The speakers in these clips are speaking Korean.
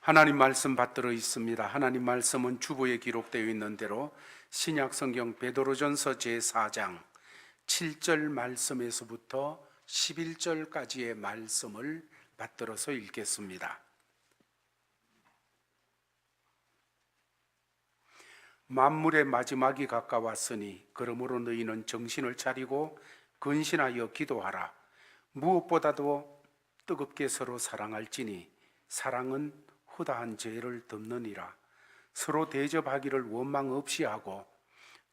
하나님 말씀 받들어 있습니다. 하나님 말씀은 주보에 기록되어 있는 대로 신약 성경 베드로전서 제4장 7절 말씀에서부터 11절까지의 말씀을 받들어서 읽겠습니다. 만물의 마지막이 가까웠으니 그러므로 너희는 정신을 차리고 근신하여 기도하라. 무엇보다도 뜨겁게 서로 사랑할지니 사랑은 후다한 죄를 덮느니라. 서로 대접하기를 원망 없이 하고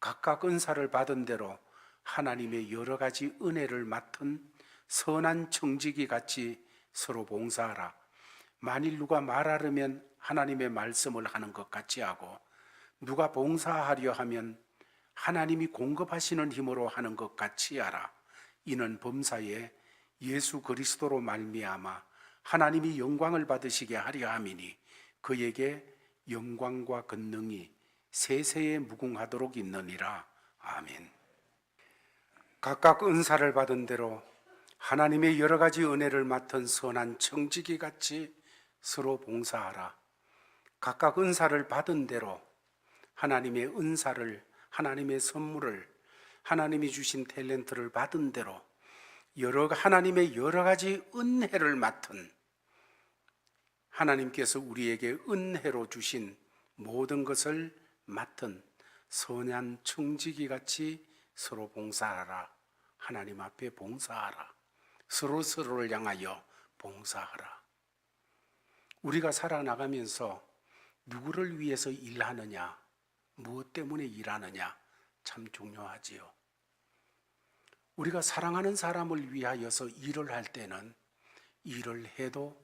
각각 은사를 받은 대로 하나님의 여러 가지 은혜를 맡은 선한 청지기 같이 서로 봉사하라. 만일 누가 말하려면 하나님의 말씀을 하는 것 같이 하고 누가 봉사하려 하면 하나님이 공급하시는 힘으로 하는 것 같이 하라. 이는 범사에 예수 그리스도로 말미암아 하나님이 영광을 받으시게 하려 함이니 그에게 영광과 권능이 세세에 무궁하도록 있느니라. 아멘. 각각 은사를 받은 대로 하나님의 여러 가지 은혜를 맡은 선한 청지기 같이 서로 봉사하라. 각각 은사를 받은 대로 하나님의 은사를, 하나님의 선물을, 하나님이 주신 탤런트를 받은 대로 하나님의 여러 가지 은혜를 맡은, 하나님께서 우리에게 은혜로 주신 모든 것을 맡은 선한 청지기 같이 서로 봉사하라. 하나님 앞에 봉사하라. 서로를 향하여 봉사하라. 우리가 살아나가면서 누구를 위해서 일하느냐, 무엇 때문에 일하느냐 참 중요하지요. 우리가 사랑하는 사람을 위하여서 일을 할 때는 일을 해도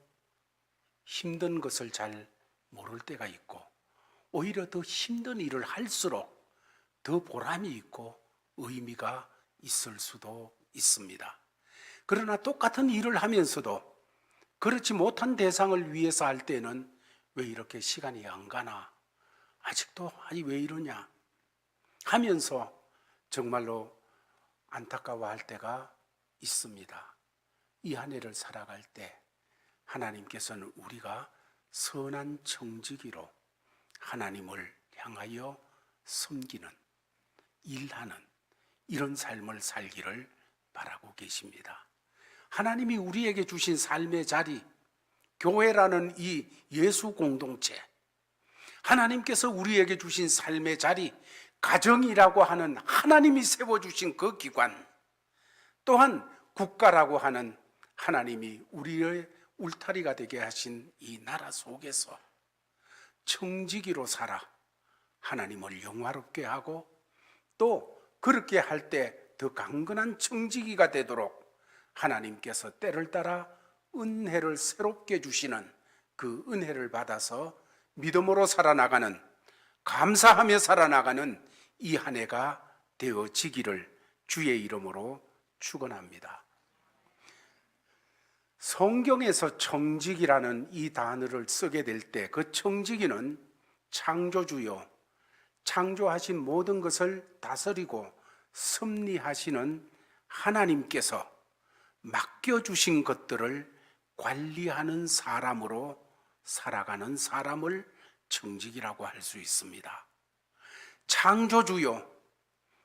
힘든 것을 잘 모를 때가 있고 오히려 더 힘든 일을 할수록 더 보람이 있고 의미가 있을 수도 있습니다. 그러나 똑같은 일을 하면서도 그렇지 못한 대상을 위해서 할 때는 왜 이렇게 시간이 안 가나, 아직도 아니 왜 이러냐 하면서 정말로 안타까워할 때가 있습니다. 이 한 해를 살아갈 때 하나님께서는 우리가 선한 청지기로 하나님을 향하여 섬기는, 일하는 이런 삶을 살기를 바라고 계십니다. 하나님이 우리에게 주신 삶의 자리, 교회라는 이 예수 공동체, 하나님께서 우리에게 주신 삶의 자리, 가정이라고 하는 하나님이 세워주신 그 기관, 또한 국가라고 하는 하나님이 우리의 울타리가 되게 하신 이 나라 속에서 청지기로 살아 하나님을 영화롭게 하고 또 그렇게 할 때 더 강건한 청지기가 되도록 하나님께서 때를 따라 은혜를 새롭게 주시는 그 은혜를 받아서 믿음으로 살아나가는, 감사하며 살아나가는 이 한 해가 되어지기를 주의 이름으로 축원합니다. 성경에서 청지기라는 이 단어를 쓰게 될 때 그 청지기는 창조주요, 창조하신 모든 것을 다스리고 섭리하시는 하나님께서 맡겨주신 것들을 관리하는 사람으로 살아가는 사람을 청지기라고 할 수 있습니다. 창조주요,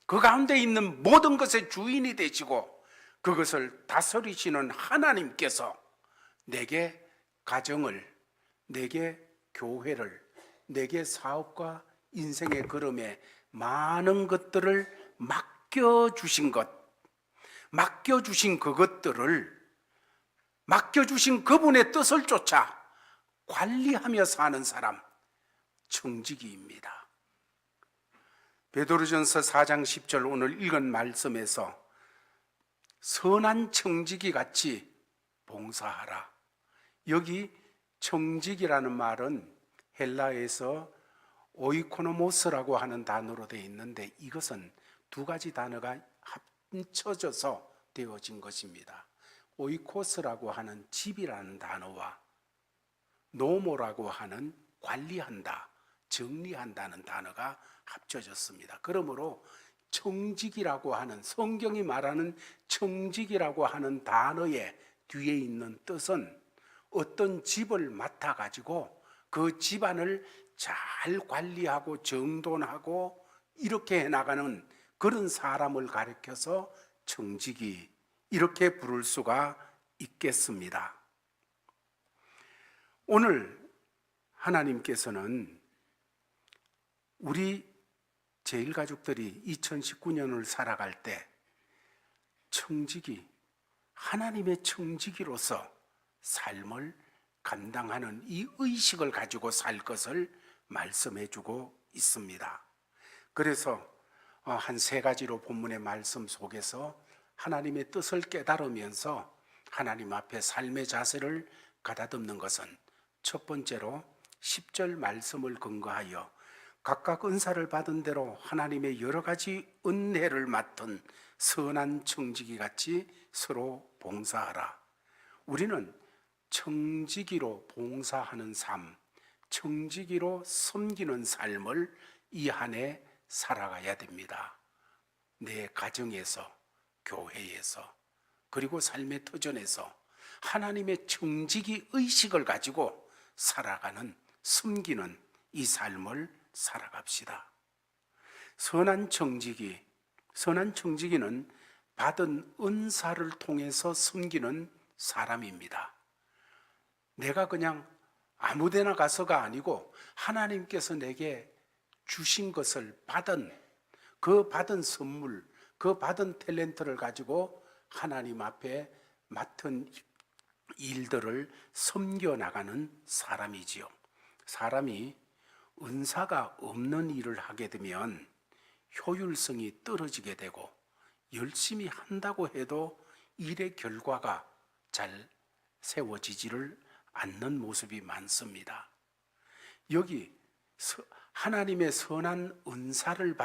그 가운데 있는 모든 것의 주인이 되시고 그것을 다스리시는 하나님께서 내게 가정을, 내게 교회를, 내게 사업과 인생의 걸음에 많은 것들을 맡겨주신 것, 맡겨주신 그것들을, 맡겨주신 그분의 뜻을 쫓아 관리하며 사는 사람, 청지기입니다. 베드로전서 4장 10절 오늘 읽은 말씀에서 선한 청지기 같이 봉사하라. 여기 청지기라는 말은 헬라에서 오이코노모스라고 하는 단어로 되어 있는데 이것은 두 가지 단어가 합쳐져서 되어진 것입니다. 오이코스라고 하는 집이라는 단어와 노모라고 하는 관리한다, 정리한다는 단어가 합쳐졌습니다. 그러므로 청지기라고 하는, 성경이 말하는 청지기라고 하는 단어의 뒤에 있는 뜻은 어떤 집을 맡아가지고 그 집안을 잘 관리하고 정돈하고 이렇게 해나가는 그런 사람을 가리켜서 청지기 이렇게 부를 수가 있겠습니다. 오늘 하나님께서는 우리 제일가족들이 2019년을 살아갈 때 청지기, 하나님의 청지기로서 삶을 감당하는 이 의식을 가지고 살 것을 말씀해 주고 있습니다. 그래서 한 세 가지로 본문의 말씀 속에서 하나님의 뜻을 깨달으면서 하나님 앞에 삶의 자세를 가다듬는 것은 첫 번째로 10절 말씀을 근거하여 각각 은사를 받은 대로 하나님의 여러 가지 은혜를 맡은 선한 청지기 같이 서로 봉사하라. 우리는 청지기로 봉사하는 삶, 청지기로 섬기는 삶을 이 한 해 살아가야 됩니다. 내 가정에서, 교회에서, 그리고 삶의 터전에서 하나님의 청지기 의식을 가지고 살아가는, 섬기는 이 삶을 살아갑시다. 선한 청지기는 받은 은사를 통해서 섬기는 사람입니다. 내가 그냥 아무데나 가서가 아니고 하나님께서 내게 주신 것을 그 받은 선물, 그 받은 탤런트를 가지고 하나님 앞에 맡은 일들을 섬겨나가는 사람이지요. 사람이 은사가 없는 일을 하게 되면 효율성이 떨어지게 되고 열심히 한다고 해도 일의 결과가 잘 세워지지를 않는 모습이 많습니다. 여기 하나님의 선한 은사를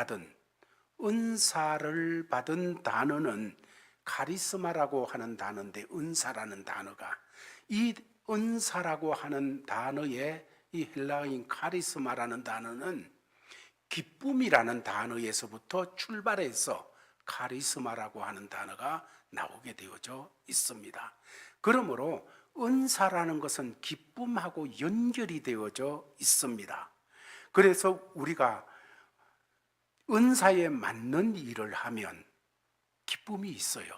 받은 단어는 카리스마라고 하는 단어인데, 은사라는 단어가 이 은사라고 하는 단어의 이 헬라어인 카리스마라는 단어는 기쁨이라는 단어에서부터 출발해서 카리스마라고 하는 단어가 나오게 되어져 있습니다. 그러므로 은사라는 것은 기쁨하고 연결이 되어져 있습니다. 그래서 우리가 은사에 맞는 일을 하면 기쁨이 있어요.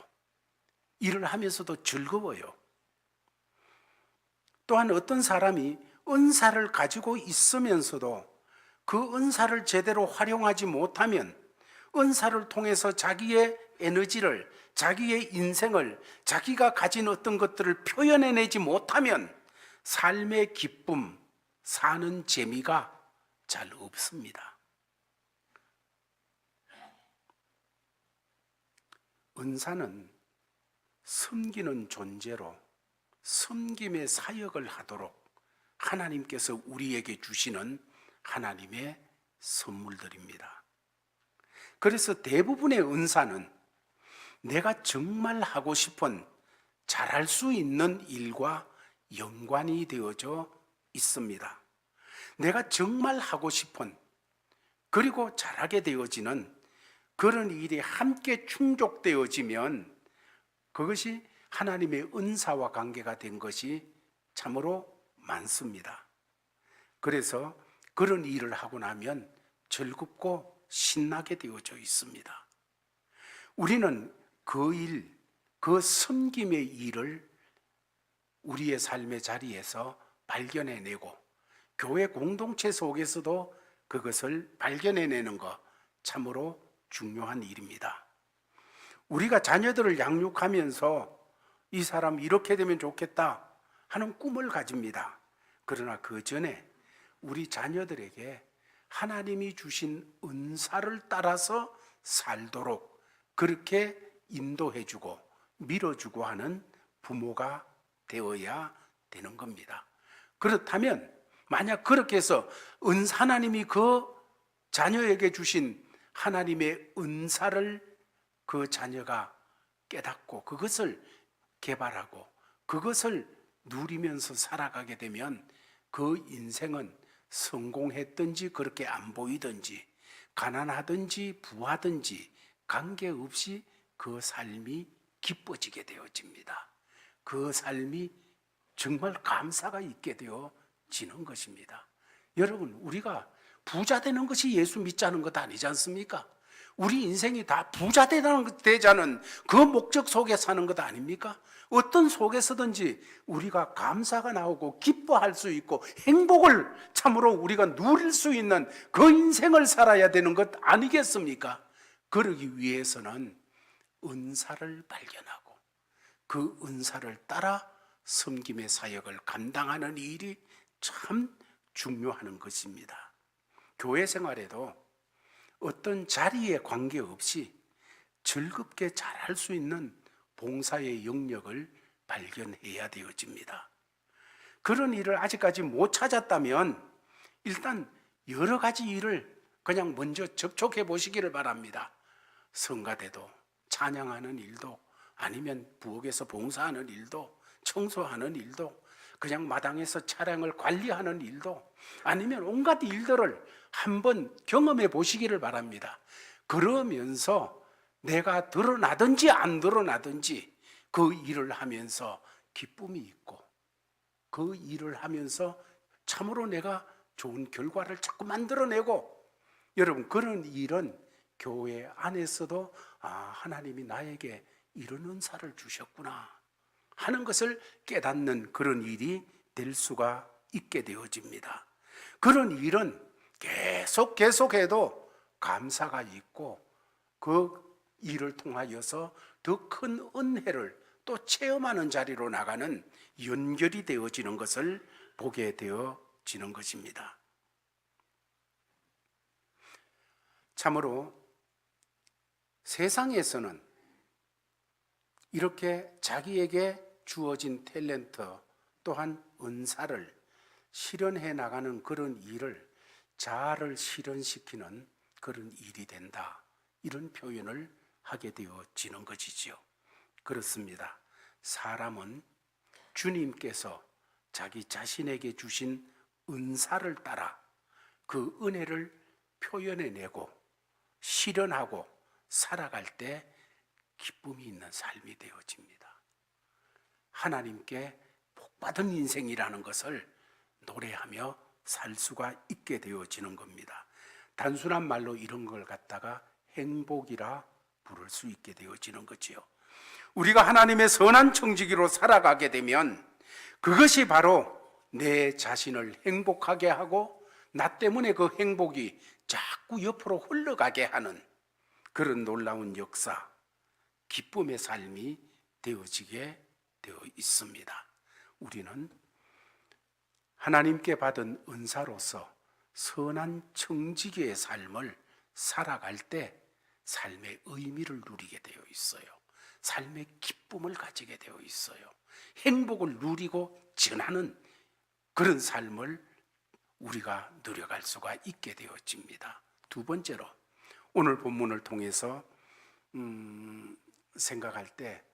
일을 하면서도 즐거워요. 또한 어떤 사람이 은사를 가지고 있으면서도 그 은사를 제대로 활용하지 못하면, 은사를 통해서 자기의 에너지를, 자기의 인생을, 자기가 가진 어떤 것들을 표현해내지 못하면 삶의 기쁨, 사는 재미가 잘 없습니다. 은사는 섬기는 존재로 섬김의 사역을 하도록 하나님께서 우리에게 주시는 하나님의 선물들입니다. 그래서 대부분의 은사는 내가 정말 하고 싶은, 잘할 수 있는 일과 연관이 되어져 있습니다. 내가 정말 하고 싶은, 그리고 잘하게 되어지는 그런 일이 함께 충족되어지면 그것이 하나님의 은사와 관계가 된 것이 참으로 많습니다. 그래서 그런 일을 하고 나면 즐겁고 신나게 되어져 있습니다. 우리는 그 일, 그 섬김의 일을 우리의 삶의 자리에서 발견해내고 교회 공동체 속에서도 그것을 발견해내는 것 참으로 중요한 일입니다. 우리가 자녀들을 양육하면서 이 사람 이렇게 되면 좋겠다 하는 꿈을 가집니다. 그러나 그 전에 우리 자녀들에게 하나님이 주신 은사를 따라서 살도록 그렇게 인도해주고 밀어주고 하는 부모가 되어야 되는 겁니다. 그렇다면 만약 그렇게 해서 하나님이 그 자녀에게 주신 하나님의 은사를 그 자녀가 깨닫고 그것을 개발하고 그것을 누리면서 살아가게 되면 그 인생은 성공했든지 그렇게 안 보이든지 가난하든지 부하든지 관계없이 그 삶이 기뻐지게 되어집니다. 그 삶이 정말 감사가 있게 되어집니다. 되어지는 것입니다. 여러분, 우리가 부자 되는 것이 예수 믿자는 것 아니지 않습니까? 우리 인생이 다 부자 되자는 그 목적 속에 사는 것 아닙니까? 어떤 속에서든지 우리가 감사가 나오고 기뻐할 수 있고 행복을 참으로 우리가 누릴 수 있는 그 인생을 살아야 되는 것 아니겠습니까? 그러기 위해서는 은사를 발견하고 그 은사를 따라 섬김의 사역을 감당하는 일이 참 중요한 것입니다. 교회 생활에도 어떤 자리에 관계없이 즐겁게 잘할 수 있는 봉사의 영역을 발견해야 되어집니다. 그런 일을 아직까지 못 찾았다면 일단 여러 가지 일을 그냥 먼저 접촉해 보시기를 바랍니다. 성가대도, 찬양하는 일도, 아니면 부엌에서 봉사하는 일도, 청소하는 일도, 그냥 마당에서 차량을 관리하는 일도, 아니면 온갖 일들을 한번 경험해 보시기를 바랍니다. 그러면서 내가 드러나든지 안 드러나든지 그 일을 하면서 기쁨이 있고 그 일을 하면서 참으로 내가 좋은 결과를 자꾸 만들어내고, 여러분, 그런 일은 교회 안에서도 하나님이 나에게 이런 은사를 주셨구나 하는 것을 깨닫는 그런 일이 될 수가 있게 되어집니다. 그런 일은 계속해도 감사가 있고 그 일을 통하여서 더 큰 은혜를 또 체험하는 자리로 나가는 연결이 되어지는 것을 보게 되어지는 것입니다. 참으로 세상에서는 이렇게 자기에게 주어진 탤런트 또한 은사를 실현해 나가는 그런 일을 자아를 실현시키는 그런 일이 된다, 이런 표현을 하게 되어지는 것이지요. 그렇습니다. 사람은 주님께서 자기 자신에게 주신 은사를 따라 그 은혜를 표현해내고 실현하고 살아갈 때 기쁨이 있는 삶이 되어집니다. 하나님께 복받은 인생이라는 것을 노래하며 살 수가 있게 되어지는 겁니다. 단순한 말로 이런 걸 갖다가 행복이라 부를 수 있게 되어지는 거지요. 우리가 하나님의 선한 청지기로 살아가게 되면 그것이 바로 내 자신을 행복하게 하고 나 때문에 그 행복이 자꾸 옆으로 흘러가게 하는 그런 놀라운 역사, 기쁨의 삶이 되어지게 되어 있습니다. 우리는 하나님께 받은 은사로서 선한 청지기의 삶을 살아갈 때 삶의 의미를 누리게 되어 있어요. 삶의 기쁨을 가지게 되어 있어요. 행복을 누리고 전하는 그런 삶을 우리가 누려갈 수가 있게 되어집니다. 두 번째로 오늘 본문을 통해서 생각할 때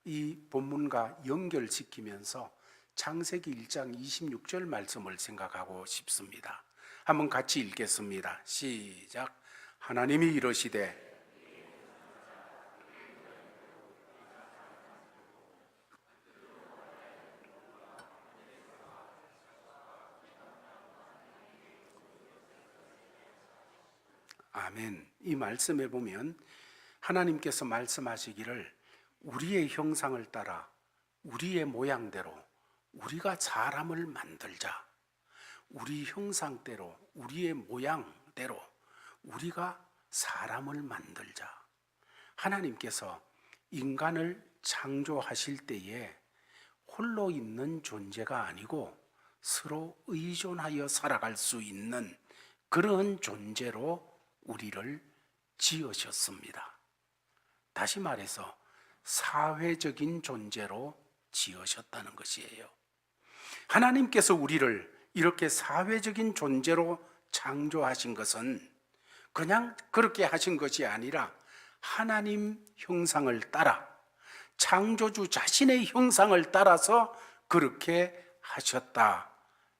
이 본문과 연결시키면서 창세기 1장 26절 말씀을 생각하고 싶습니다. 한번 같이 읽겠습니다. 시작. 하나님이 이르시되 아멘. 이 말씀에 보면 하나님께서 말씀하시기를 우리의 형상을 따라 우리의 모양대로 우리가 사람을 만들자. 우리 형상대로 우리의 모양대로 우리가 사람을 만들자. 하나님께서 인간을 창조하실 때에 홀로 있는 존재가 아니고 서로 의존하여 살아갈 수 있는 그런 존재로 우리를 지으셨습니다. 다시 말해서 사회적인 존재로 지으셨다는 것이에요. 하나님께서 우리를 이렇게 사회적인 존재로 창조하신 것은 그냥 그렇게 하신 것이 아니라 하나님 형상을 따라, 창조주 자신의 형상을 따라서 그렇게 하셨다.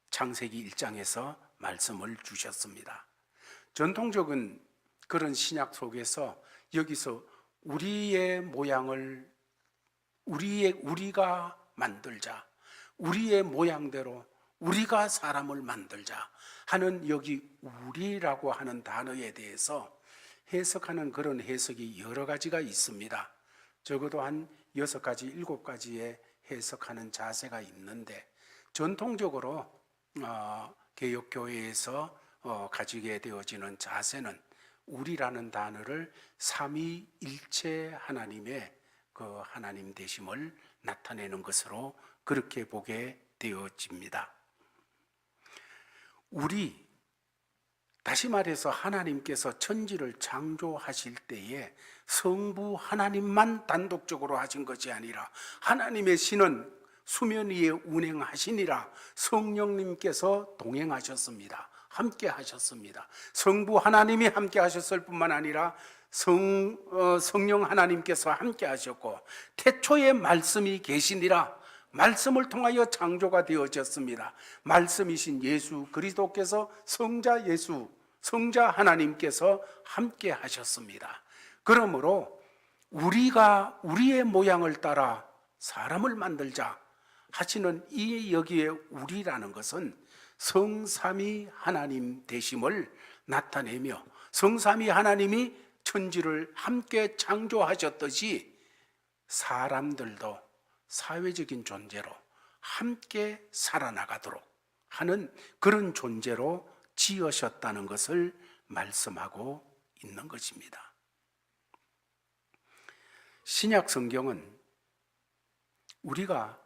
창세기 1장에서 말씀을 주셨습니다. 전통적인 그런 신약 속에서 여기서 우리의 모양을 우리가 만들자, 우리의 모양대로 우리가 사람을 만들자 하는 여기 우리라고 하는 단어에 대해서 해석하는 그런 해석이 여러 가지가 있습니다. 적어도 한 6가지, 7가지의 해석하는 자세가 있는데 전통적으로 개혁교회에서 가지게 되어지는 자세는 우리라는 단어를 삼위일체 하나님의 그 하나님 되심을 나타내는 것으로 그렇게 보게 되어집니다. 우리, 다시 말해서 하나님께서 천지를 창조하실 때에 성부 하나님만 단독적으로 하신 것이 아니라 하나님의 신은 수면 위에 운행하시니라 성령님께서 동행하셨습니다. 함께 하셨습니다. 성부 하나님이 함께 하셨을 뿐만 아니라 성령 하나님께서 함께 하셨고 태초에 말씀이 계시니라 말씀을 통하여 창조가 되어졌습니다. 말씀이신 예수 그리스도께서 성자 예수, 성자 하나님께서 함께 하셨습니다. 그러므로 우리가 우리의 모양을 따라 사람을 만들자 하시는 이 여기에 우리라는 것은 성삼위 하나님 되심을 나타내며 성삼위 하나님이 천지를 함께 창조하셨듯이 사람들도 사회적인 존재로 함께 살아나가도록 하는 그런 존재로 지으셨다는 것을 말씀하고 있는 것입니다. 신약 성경은 우리가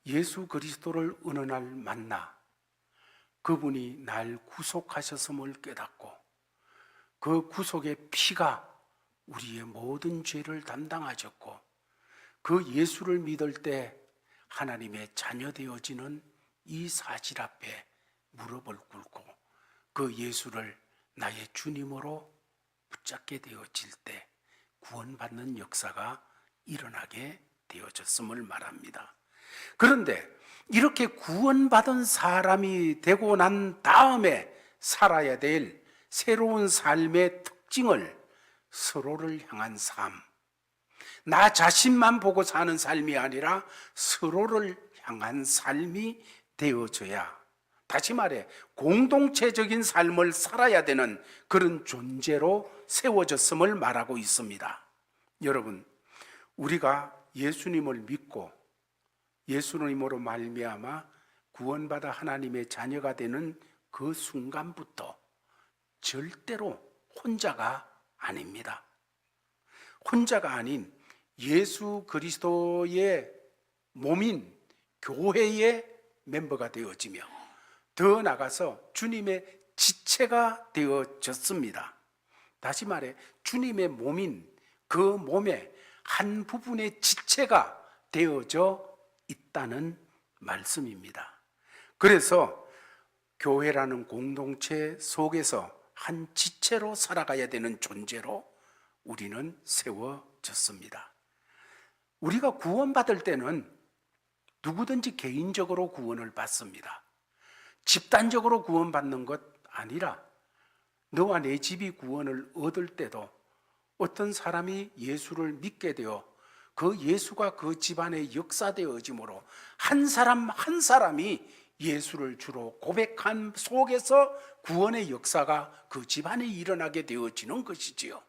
예수 그리스도를 어느 날 만나 그분이 날 구속하셨음을 깨닫고 그 구속의 피가 우리의 모든 죄를 담당하셨고 그 예수를 믿을 때 하나님의 자녀 되어지는 이 사실 앞에 무릎을 꿇고 그 예수를 나의 주님으로 붙잡게 되어질 때 구원받는 역사가 일어나게 되어졌음을 말합니다. 그런데 이렇게 구원받은 사람이 되고 난 다음에 살아야 될 새로운 삶의 특징을 서로를 향한 삶, 나 자신만 보고 사는 삶이 아니라 서로를 향한 삶이 되어져야, 다시 말해 공동체적인 삶을 살아야 되는 그런 존재로 세워졌음을 말하고 있습니다. 여러분, 우리가 예수님을 믿고 예수님으로 말미암아 구원받아 하나님의 자녀가 되는 그 순간부터 절대로 혼자가 아닙니다. 혼자가 아닌 예수 그리스도의 몸인 교회의 멤버가 되어지며 더 나아가서 주님의 지체가 되어졌습니다. 다시 말해 주님의 몸인 그 몸의 한 부분의 지체가 되어져 있다는 말씀입니다. 그래서 교회라는 공동체 속에서 한 지체로 살아가야 되는 존재로 우리는 세워졌습니다. 우리가 구원받을 때는 누구든지 개인적으로 구원을 받습니다. 집단적으로 구원받는 것 아니라 너와 내 집이 구원을 얻을 때도 어떤 사람이 예수를 믿게 되어 그 예수가 그 집안에 역사되어짐으로 한 사람 한 사람이 예수를 주로 고백한 속에서 구원의 역사가 그 집안에 일어나게 되어지는 것이지요.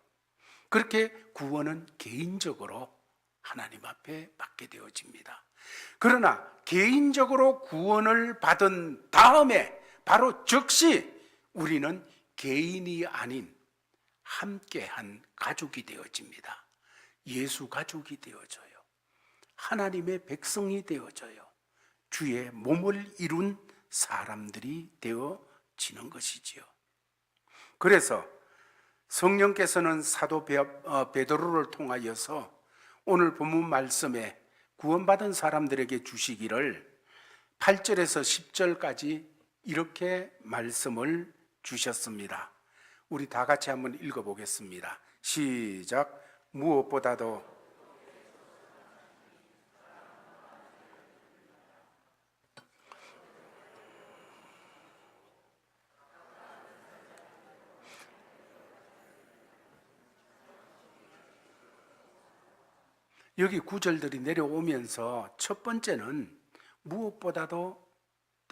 그렇게 구원은 개인적으로 하나님 앞에 받게 되어집니다. 그러나 개인적으로 구원을 받은 다음에 바로 즉시 우리는 개인이 아닌 함께한 가족이 되어집니다. 예수 가족이 되어져요. 하나님의 백성이 되어져요. 주의 몸을 이룬 사람들이 되어지는 것이지요. 그래서 성령께서는 사도 베드로를 통하여서 오늘 본문 말씀에 구원받은 사람들에게 주시기를 8절에서 10절까지 이렇게 말씀을 주셨습니다. 우리 다 같이 한번 읽어보겠습니다. 시작. 무엇보다도 여기 구절들이 내려오면서 첫 번째는 무엇보다도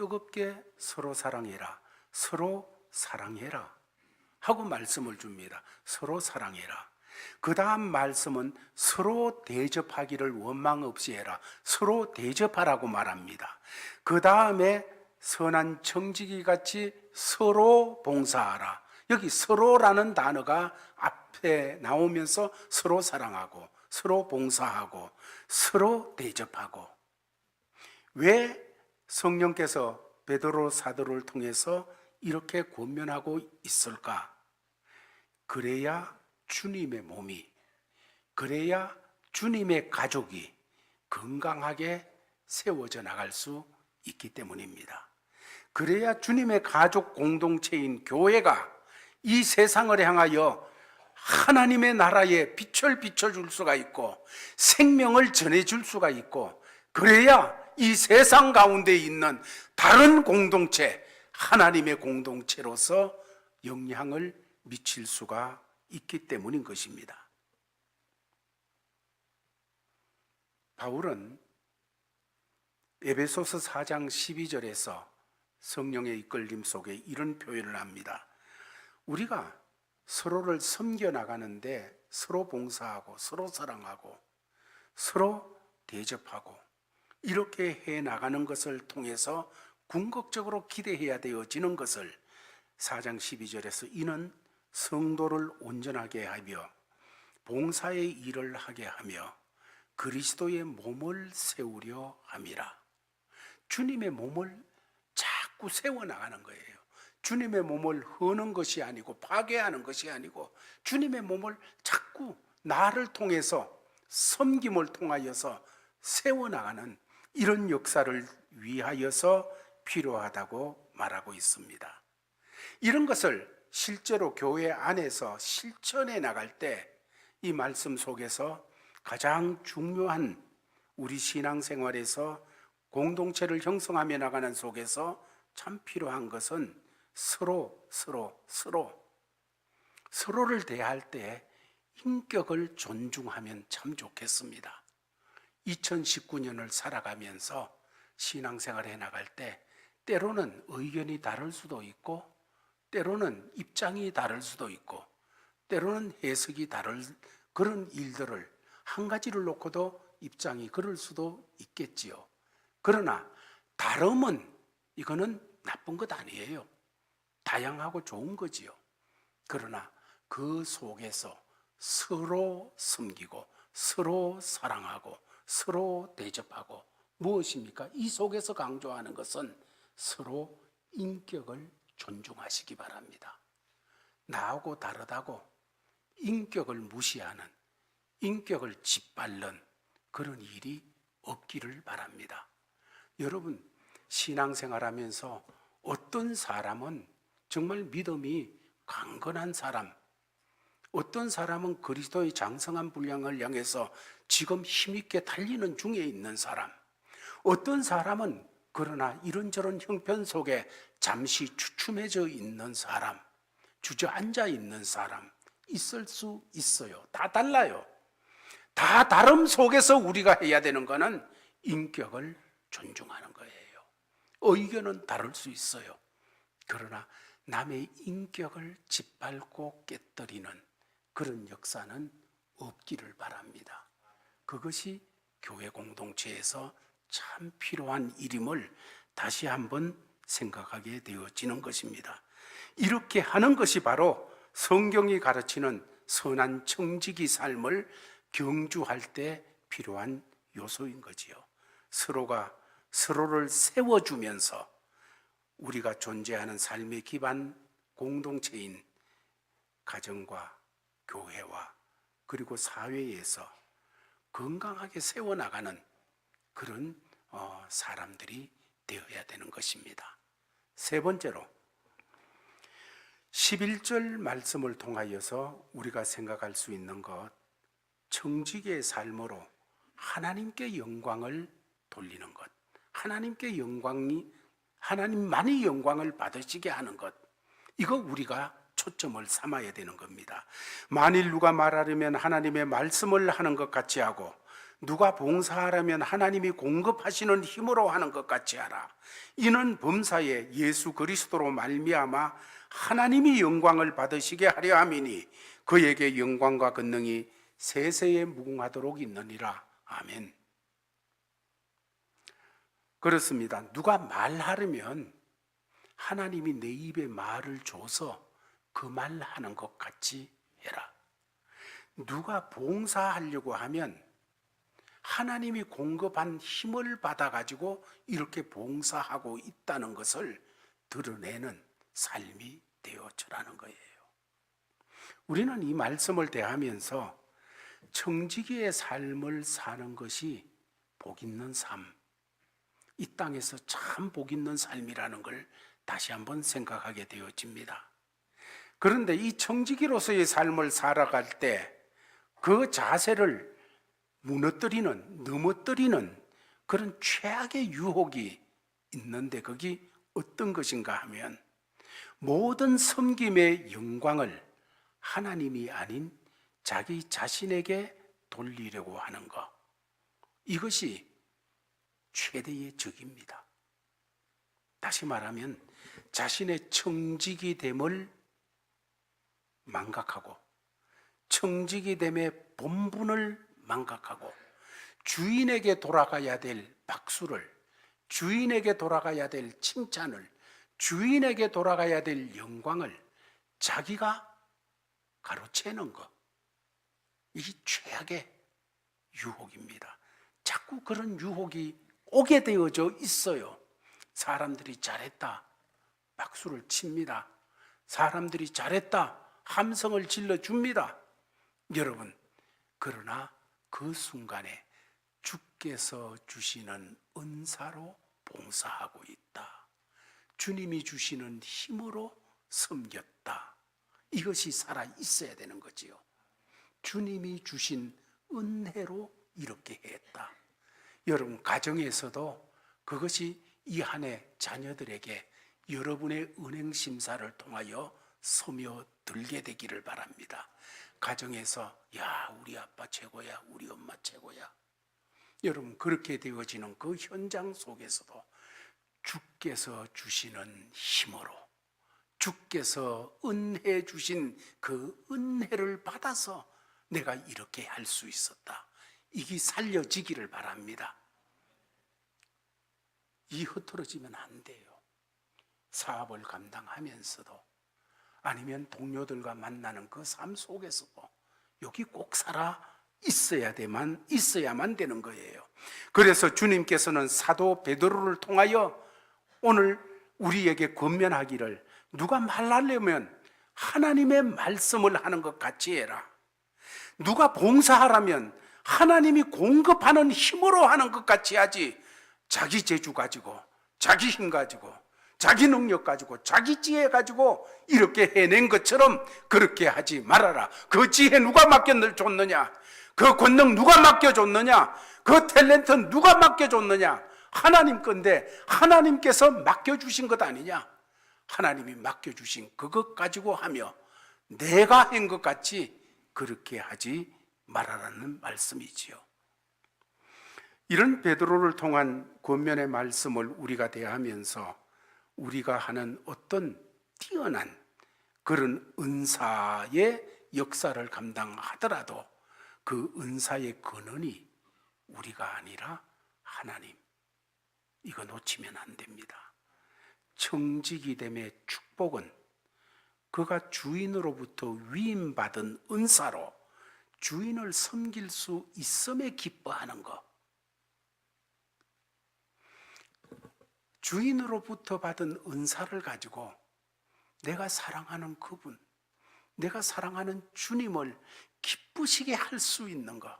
뜨겁게 서로 사랑해라. 서로 사랑해라. 하고 말씀을 줍니다. 서로 사랑해라. 그 다음 말씀은 서로 대접하기를 원망 없이 해라. 서로 대접하라고 말합니다. 그 다음에 선한 청지기 같이 서로 봉사하라. 여기 서로라는 단어가 앞에 나오면서 서로 사랑하고 서로 봉사하고 서로 대접하고. 왜 성령께서 베드로 사도를 통해서 이렇게 권면하고 있을까? 그래야 주님의 몸이, 그래야 주님의 가족이 건강하게 세워져 나갈 수 있기 때문입니다. 그래야 주님의 가족 공동체인 교회가 이 세상을 향하여 하나님의 나라에 빛을 비춰줄 수가 있고 생명을 전해줄 수가 있고, 그래야 이 세상 가운데 있는 다른 공동체, 하나님의 공동체로서 영향을 미칠 수가 있기 때문인 것입니다. 바울은 에베소서 4장 12절에서 성령의 이끌림 속에 이런 표현을 합니다. 우리가 서로를 섬겨나가는데 서로 봉사하고 서로 사랑하고 서로 대접하고 이렇게 해나가는 것을 통해서 궁극적으로 기대해야 되어지는 것을 4장 12절에서 이는 성도를 온전하게 하며 봉사의 일을 하게 하며 그리스도의 몸을 세우려 함이라. 주님의 몸을 자꾸 세워나가는 거예요. 주님의 몸을 허는 것이 아니고 파괴하는 것이 아니고 주님의 몸을 자꾸 나를 통해서 섬김을 통하여서 세워나가는 이런 역사를 위하여서 필요하다고 말하고 있습니다. 이런 것을 실제로 교회 안에서 실천해 나갈 때 이 말씀 속에서 가장 중요한 우리 신앙생활에서 공동체를 형성하며 나가는 속에서 참 필요한 것은 서로를 대할 때 인격을 존중하면 참 좋겠습니다. 2019년을 살아가면서 신앙생활을 해나갈 때 때로는 의견이 다를 수도 있고 때로는 입장이 다를 수도 있고 때로는 해석이 다를 그런 일들을 한 가지를 놓고도 입장이 그럴 수도 있겠지요. 그러나 다름은 이거는 나쁜 것 아니에요. 다양하고 좋은 거지요. 그러나 그 속에서 서로 섬기고 서로 사랑하고 서로 대접하고 무엇입니까? 이 속에서 강조하는 것은 서로 인격을 존중하시기 바랍니다. 나하고 다르다고 인격을 무시하는, 인격을 짓밟는 그런 일이 없기를 바랍니다. 여러분, 신앙생활하면서 어떤 사람은 정말 믿음이 강건한 사람, 어떤 사람은 그리스도의 장성한 분량을 향해서 지금 힘있게 달리는 중에 있는 사람, 어떤 사람은 그러나 이런저런 형편 속에 잠시 주춤해져 있는 사람, 주저앉아 있는 사람 있을 수 있어요. 다 달라요. 다 다름 속에서 우리가 해야 되는 것은 인격을 존중하는 거예요. 의견은 다를 수 있어요. 그러나 남의 인격을 짓밟고 깨뜨리는 그런 역사는 없기를 바랍니다. 그것이 교회 공동체에서 참 필요한 일임을 다시 한번 생각하게 되어지는 것입니다. 이렇게 하는 것이 바로 성경이 가르치는 선한 청지기 삶을 경주할 때 필요한 요소인 거지요. 서로가 서로를 세워주면서 우리가 존재하는 삶의 기반 공동체인 가정과 교회와 그리고 사회에서 건강하게 세워나가는 그런 사람들이 되어야 되는 것입니다. 세 번째로 11절 말씀을 통하여서 우리가 생각할 수 있는 것, 청지기의 삶으로 하나님께 영광을 돌리는 것, 하나님만이 영광을 받으시게 하는 것, 이거 우리가 초점을 삼아야 되는 겁니다. 만일 누가 말하려면 하나님의 말씀을 하는 것 같이 하고 누가 봉사하려면 하나님이 공급하시는 힘으로 하는 것 같이 하라. 이는 범사에 예수 그리스도로 말미암아 하나님이 영광을 받으시게 하려 함이니 그에게 영광과 권능이 세세에 무궁하도록 있느니라. 아멘. 그렇습니다. 누가 말하려면 하나님이 내 입에 말을 줘서 그 말하는 것 같이 해라. 누가 봉사하려고 하면 하나님이 공급한 힘을 받아가지고 이렇게 봉사하고 있다는 것을 드러내는 삶이 되어져라는 거예요. 우리는 이 말씀을 대하면서 청지기의 삶을 사는 것이 복 있는 삶, 이 땅에서 참 복 있는 삶이라는 걸 다시 한번 생각하게 되어집니다. 그런데 이 청지기로서의 삶을 살아갈 때 그 자세를 무너뜨리는, 넘어뜨리는 그런 최악의 유혹이 있는데 거기 어떤 것인가 하면 모든 섬김의 영광을 하나님이 아닌 자기 자신에게 돌리려고 하는 것, 이것이 최대의 적입니다. 다시 말하면 자신의 청지기됨을 망각하고 청지기됨의 본분을 망각하고 주인에게 돌아가야 될 박수를, 주인에게 돌아가야 될 칭찬을, 주인에게 돌아가야 될 영광을 자기가 가로채는 것, 이게 최악의 유혹입니다. 자꾸 그런 유혹이 오게 되어져 있어요. 사람들이 잘했다, 박수를 칩니다. 사람들이 잘했다, 함성을 질러줍니다. 여러분, 그러나 그 순간에 주께서 주시는 은사로 봉사하고 있다, 주님이 주시는 힘으로 섬겼다, 이것이 살아 있어야 되는 거지요. 주님이 주신 은혜로 이렇게 했다. 여러분, 가정에서도 그것이 이 한 해 자녀들에게 여러분의 은행 심사를 통하여 스며들게 되기를 바랍니다. 가정에서 야, 우리 아빠 최고야, 우리 엄마 최고야. 여러분, 그렇게 되어지는 그 현장 속에서도 주께서 주시는 힘으로, 주께서 은혜 주신 그 은혜를 받아서 내가 이렇게 할 수 있었다, 이게 살려지기를 바랍니다. 이 흐트러지면 안 돼요. 사업을 감당하면서도, 아니면 동료들과 만나는 그 삶 속에서도 여기 꼭 살아 있어야만 되는 거예요. 그래서 주님께서는 사도 베드로를 통하여 오늘 우리에게 권면하기를, 누가 말하려면 하나님의 말씀을 하는 것 같이 해라. 누가 봉사하라면 하나님이 공급하는 힘으로 하는 것 같이 하지, 자기 재주 가지고, 자기 힘 가지고, 자기 능력 가지고, 자기 지혜 가지고 이렇게 해낸 것처럼 그렇게 하지 말아라. 그 지혜 누가 맡겨줬느냐? 그 권능 누가 맡겨줬느냐? 그 탤런트 누가 맡겨줬느냐? 하나님 건데 하나님께서 맡겨주신 것 아니냐? 하나님이 맡겨주신 그것 가지고 하며 내가 한 것 같이 그렇게 하지 말아라는 말씀이지요. 이런 베드로를 통한 권면의 말씀을 우리가 대하면서 우리가 하는 어떤 뛰어난 그런 은사의 역사를 감당하더라도 그 은사의 근원이 우리가 아니라 하나님, 이거 놓치면 안 됩니다. 청지기됨의 축복은 그가 주인으로부터 위임받은 은사로 주인을 섬길 수 있음에 기뻐하는 것, 주인으로부터 받은 은사를 가지고 내가 사랑하는 그분, 내가 사랑하는 주님을 기쁘시게 할 수 있는 것,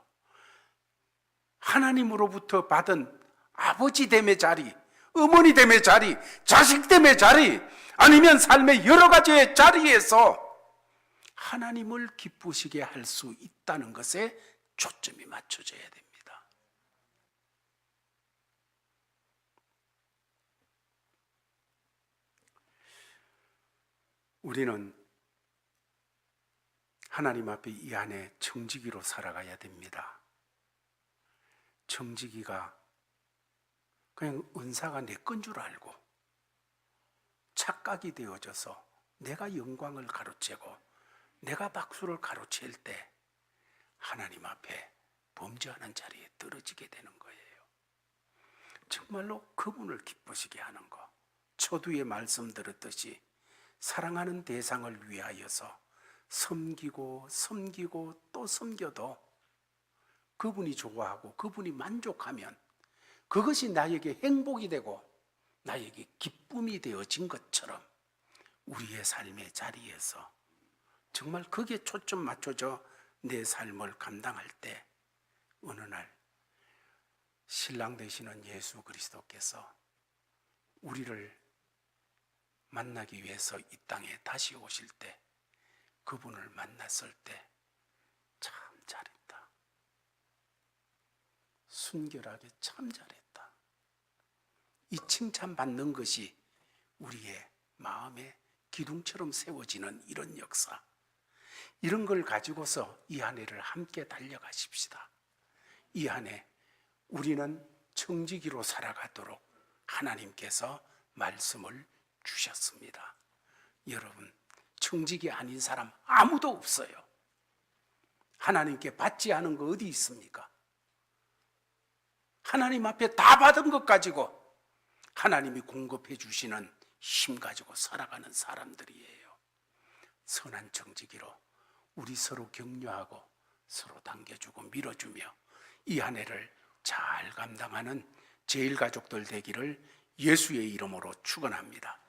하나님으로부터 받은 아버지됨의 자리, 어머니됨의 자리, 자식됨의 자리, 아니면 삶의 여러 가지의 자리에서 하나님을 기쁘시게 할 수 있다는 것에 초점이 맞춰져야 됩니다. 우리는 하나님 앞에 이 안에 청지기로 살아가야 됩니다. 청지기가 그냥 은사가 내 건 줄 알고 착각이 되어져서 내가 영광을 가로채고 내가 박수를 가로챌 때 하나님 앞에 범죄하는 자리에 떨어지게 되는 거예요. 정말로 그분을 기쁘시게 하는 것, 초두에 말씀드렸듯이 사랑하는 대상을 위하여서 섬기고 섬기고 또 섬겨도 그분이 좋아하고 그분이 만족하면 그것이 나에게 행복이 되고 나에게 기쁨이 되어진 것처럼 우리의 삶의 자리에서 정말 거기에 초점 맞춰져 내 삶을 감당할 때 어느 날 신랑 되시는 예수 그리스도께서 우리를 만나기 위해서 이 땅에 다시 오실 때 그분을 만났을 때 참 잘했다. 순결하게 참 잘했다. 이 칭찬받는 것이 우리의 마음에 기둥처럼 세워지는 이런 역사, 이런 걸 가지고서 이 한 해를 함께 달려가십시다. 이 한 해 우리는 청지기로 살아가도록 하나님께서 말씀을 주셨습니다. 여러분, 청지기 아닌 사람 아무도 없어요. 하나님께 받지 않은 거 어디 있습니까? 하나님 앞에 다 받은 것 가지고 하나님이 공급해 주시는 힘 가지고 살아가는 사람들이에요. 선한 청지기로 우리 서로 격려하고 서로 당겨주고 밀어주며 이 한 해를 잘 감당하는 제일가족들 되기를 예수의 이름으로 축원합니다.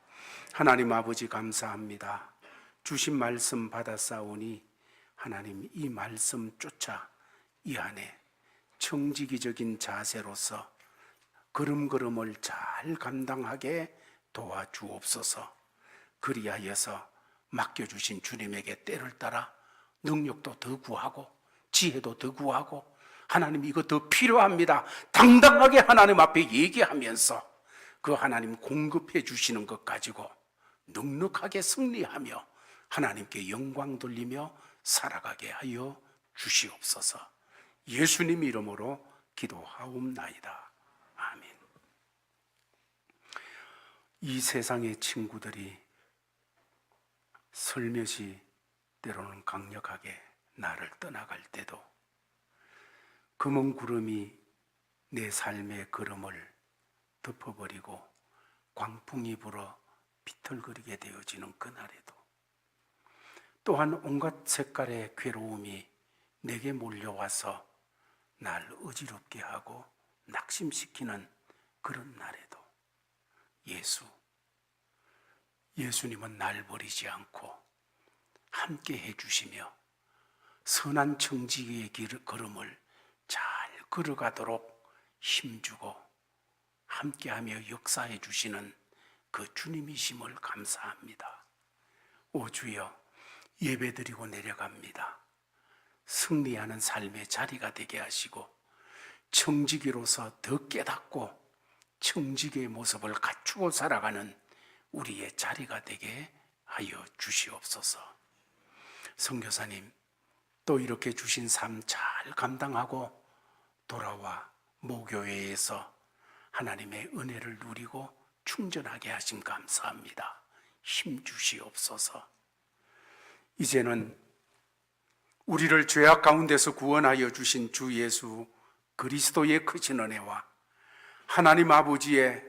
하나님 아버지 감사합니다. 주신 말씀 받았사오니 하나님 이 말씀 쫓아 이 한 해 청지기적인 자세로서 걸음걸음을 잘 감당하게 도와주옵소서. 그리하여서 맡겨주신 주님에게 때를 따라 능력도 더 구하고 지혜도 더 구하고 하나님 이거 더 필요합니다. 당당하게 하나님 앞에 얘기하면서 그 하나님 공급해 주시는 것 가지고 넉넉하게 승리하며 하나님께 영광 돌리며 살아가게 하여 주시옵소서. 예수님 이름으로 기도하옵나이다. 아멘. 이 세상의 친구들이 슬며시 때로는 강력하게 나를 떠나갈 때도 검은 구름이 내 삶의 걸음을 덮어버리고 광풍이 불어 비틀거리게 되어지는 그날에도 또한 온갖 색깔의 괴로움이 내게 몰려와서 날 어지럽게 하고 낙심시키는 그런 날에도 예수님은 날 버리지 않고 함께 해주시며 선한 청지기의 걸음을 잘 걸어가도록 힘주고 함께하며 역사해 주시는 그 주님이심을 감사합니다. 오 주여, 예배드리고 내려갑니다. 승리하는 삶의 자리가 되게 하시고 청지기로서 더 깨닫고 청지기의 모습을 갖추고 살아가는 우리의 자리가 되게 하여 주시옵소서. 선교사님, 또 이렇게 주신 삶 잘 감당하고 돌아와 모교회에서 하나님의 은혜를 누리고 충전하게 하심 감사합니다. 힘 주시옵소서. 이제는 우리를 죄악 가운데서 구원하여 주신 주 예수 그리스도의 크신 은혜와 하나님 아버지의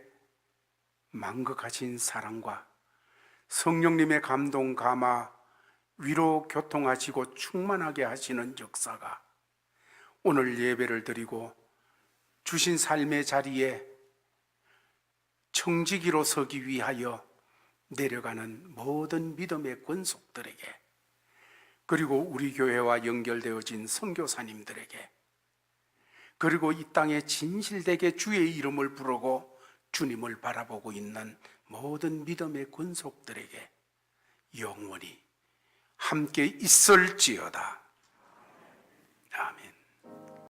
만극하신 사랑과 성령님의 감동 감화 위로 교통하시고 충만하게 하시는 역사가 오늘 예배를 드리고 주신 삶의 자리에 청지기로 서기 위하여 내려가는 모든 믿음의 권속들에게, 그리고 우리 교회와 연결되어진 선교사님들에게, 그리고 이 땅에 진실되게 주의 이름을 부르고 주님을 바라보고 있는 모든 믿음의 권속들에게 영원히 함께 있을지어다.